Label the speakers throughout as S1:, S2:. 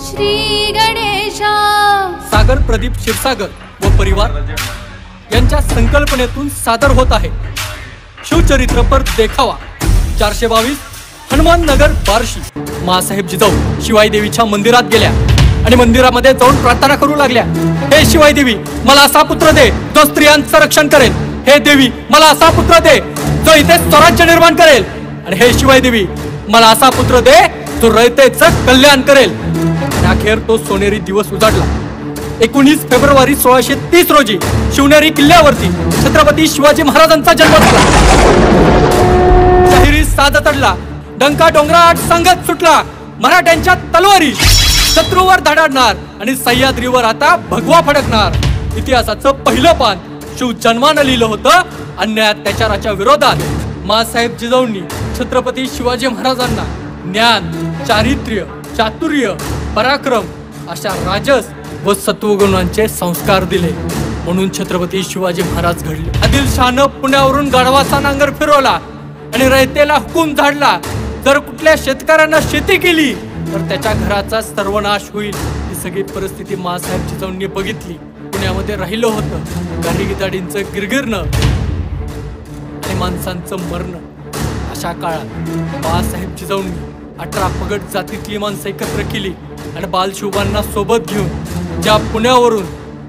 S1: श्री गणेशा।
S2: सागर प्रदीप क्षीरसागर व परिवार यांच्या संकल्पनेतून सादर होत आहे शिवचरित्र पर देखावा 422 हनुमान नगर बार्शी। मासाहेब जिजाऊ शिवाई देवीच्या मंदिरात गेल्या आणि मंदिरामध्ये जाऊन प्रार्थना करू लागल्या, हे शिवाई देवी मला असा पुत्र दे जो स्त्रियांचं रक्षण करेल, हे देवी मला असा पुत्र दे जो इथे स्वराज्य निर्माण करेल, आणि हे शिवाई देवी मला असा पुत्र दे जो रयतेचं कल्याण करेल। अखेर तो सोनेरी दिवस उजाडला। 19 फेब्रुवारी 1630 रोजी शिवनेरी किल्ल्यावरती छत्रपती शिवाजी महाराजांचा जन्म झाला। शाहिरी साज चढला, डंका डोंगरात सांगत सुटला, मराठ्यांच्या तलवारी शत्रूवर धडाडणार आणि सह्याद्रीवर आता भगवा फडकणार। इतिहासाचं पहिलं पान शिव जन्मानं लिहिलं होतं अन्याय अत्याचाराच्या विरोधात। मासाहेब जिजाऊंनी छत्रपती शिवाजी महाराजांना ज्ञान, चारित्र्य, चातुर्य, पराक्रम अशा राजस व सत्वगुणांचे संस्कार दिले, म्हणून छत्रपती शिवाजी महाराज घडले। आदिलशहानं पुण्यावरून गाढवाचा नांगर फिरवला आणि रयतेला हुकूम झाडला, जर कुठल्या शेतकऱ्यानं शेती केली तर त्याच्या घराचा सर्वनाश होईल। ही सगळी परिस्थिती मासाहेब जिजाऊंनी बघितली। पुण्यामध्ये राहिलं होतं गाडीगिदाडींचं गिरगिरणं आणि माणसांचं मरणं। अशा काळात मासाहेब जिजाऊंनी 18 पगड जातीतली माणसं एकत्र केली आणि बालशिवबांना सोबत घेऊन ज्या पुण्यावरून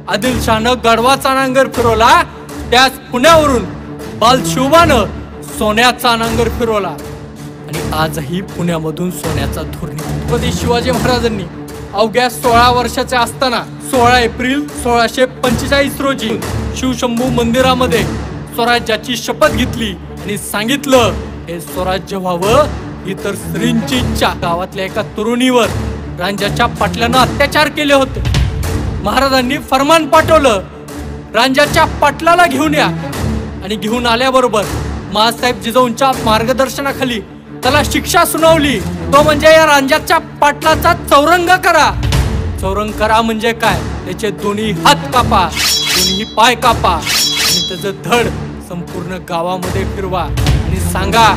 S2: आदिलशहानं गाढवाचा नांगर फिरवला, त्याच पुण्यावरून बालशिवबानं सोन्याचा नांगर फिरवला आणि आजही पुण्यामधून सोन्याचा धूर निघतो। छत्रपती शिवाजी महाराजांनी अवघ्या 16 वर्षाचे असताना 16 एप्रिल 1645 रोजी शिवशंभू मंदिरामध्ये स्वराज्याची शपथ घेतली आणि सांगितलं, हे स्वराज्य व्हावं ही तर स्त्रींची इच्छा। गावातल्या एका तरुणीवर रांजाच्या पाटलानं अत्याचार केले होते। महाराजांनी फरमान पाठवलं, रांजाच्या पाटलाला घेऊन या, आणि घेऊन आल्याबरोबर मासाहेब जिजाऊंच्या मार्गदर्शनाखाली त्याला शिक्षा सुनावली, तो म्हणजे या रांजाच्या पाटलाचा चौरंग करा। चौरंग करा म्हणजे काय, त्याचे दोन्ही हात कापा, दोन्ही पाय कापा आणि त्याचं धड संपूर्ण गावामध्ये फिरवा आणि सांगा,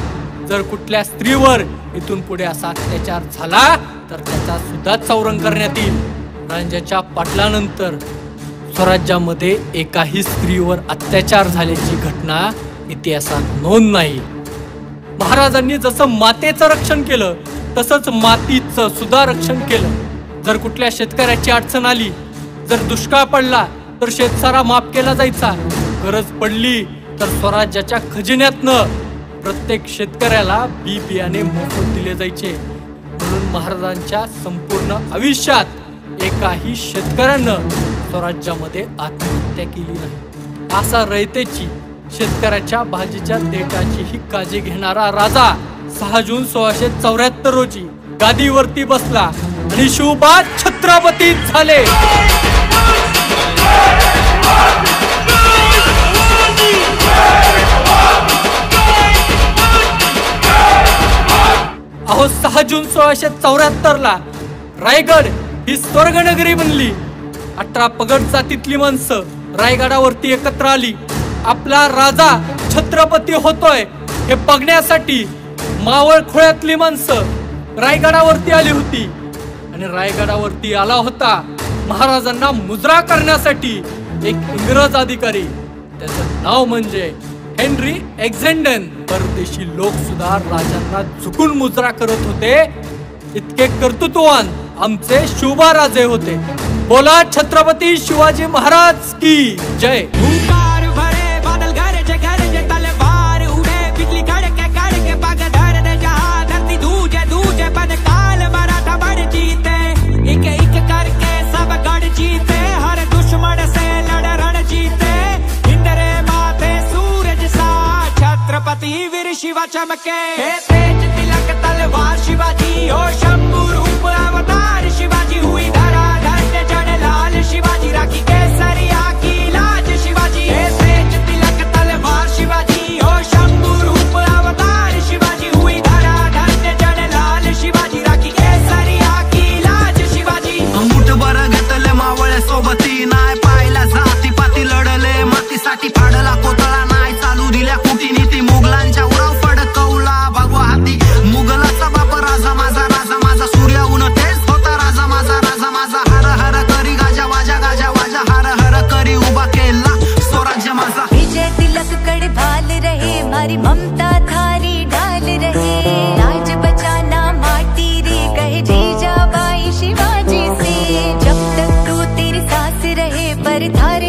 S2: जर कुठल्या स्त्रीवर इथून पुढे असा अत्याचार झाला तर त्याचा सुद्धा चौरंग करण्यात येईल। रांजाच्या पाटलानंतर स्वराज्यामध्ये एकाही स्त्रीवर अत्याचार झाल्याची घटना इतिहासात नोंद नाही। महाराजांनी जसं मातेचं रक्षण केलं तसंच मातीचं सुद्धा रक्षण केलं। जर कुठल्या शेतकऱ्याची अडचण आली, जर दुष्काळ पडला तर शेतसारा माफ केला जायचा, गरज पडली तर स्वराज्याच्या खजिन्यातनं प्रत्येक शेतकऱ्याला बी बियाणे मोफत दिले जायचे। म्हणून महाराजांच्या संपूर्ण आयुष्यात एकाही शेतकऱ्यानं स्वराज्यामध्ये आत्महत्या केली नाही। असा रयतेची, शेतकऱ्याच्या भाजीच्या देठाची ही काळजी घेणारा राजा 6 जून 1674 रोजी गादीवरती बसला आणि शिवबा छत्रपती झाले। अहो 6 जून 1674 ला रायगड ही स्वर्गनगरी बनली। 18 पगड जातीतली माणसं रायगडावरती एकत्र आली। आपला राजा छत्रपती होतोय हे बघण्यासाठी मावळ खोळ्यातली माणसं रायगडावरती आली होती आणि रायगडावरती आला होता महाराजांना मुजरा करण्यासाठी एक इंग्रज अधिकारी, त्याचं नाव म्हणजे हेनरी एक्झेंडन। परदेशी लोक सुद्धा राजांना झुकून मुजरा करत होते, इतके कर्तृत्ववान आमचे शिवबा राजे होते। बोला छत्रपती शिवाजी महाराज की जय।
S3: वीर शिवा चमके, तेज तिलक तलवार शिवाजी, हो शंभू रूप अवतार शिवाजी, हुई धरा धन्य जन लाल शिवाजी, राखी केसरिया की लाज शिवाजी, तेज तिलक तलवार शिवाजी, हो शंभू रूप अवतार शिवाजी, हुई धरा धन्य जन लाल शिवाजी, राखी केसरिया की लाज शिवाजी।
S4: मुठभर घेतले मावळे सोबती, नाय पाहिला जाती पाती, लढले मातीसाठी, फाडला कोतळा नाही चालू दिल्या कुटीनीती, मुघलांच्या उराव फडकवला भगवा हाती, मुघलाचा बाप राजा माझा राजा
S5: हमारी ममता थारी ढाल रहे, राज बचाना माटी रे कहे जीजाबाई शिवाजी से, जब तक तू तेरी सास रहे पर थारी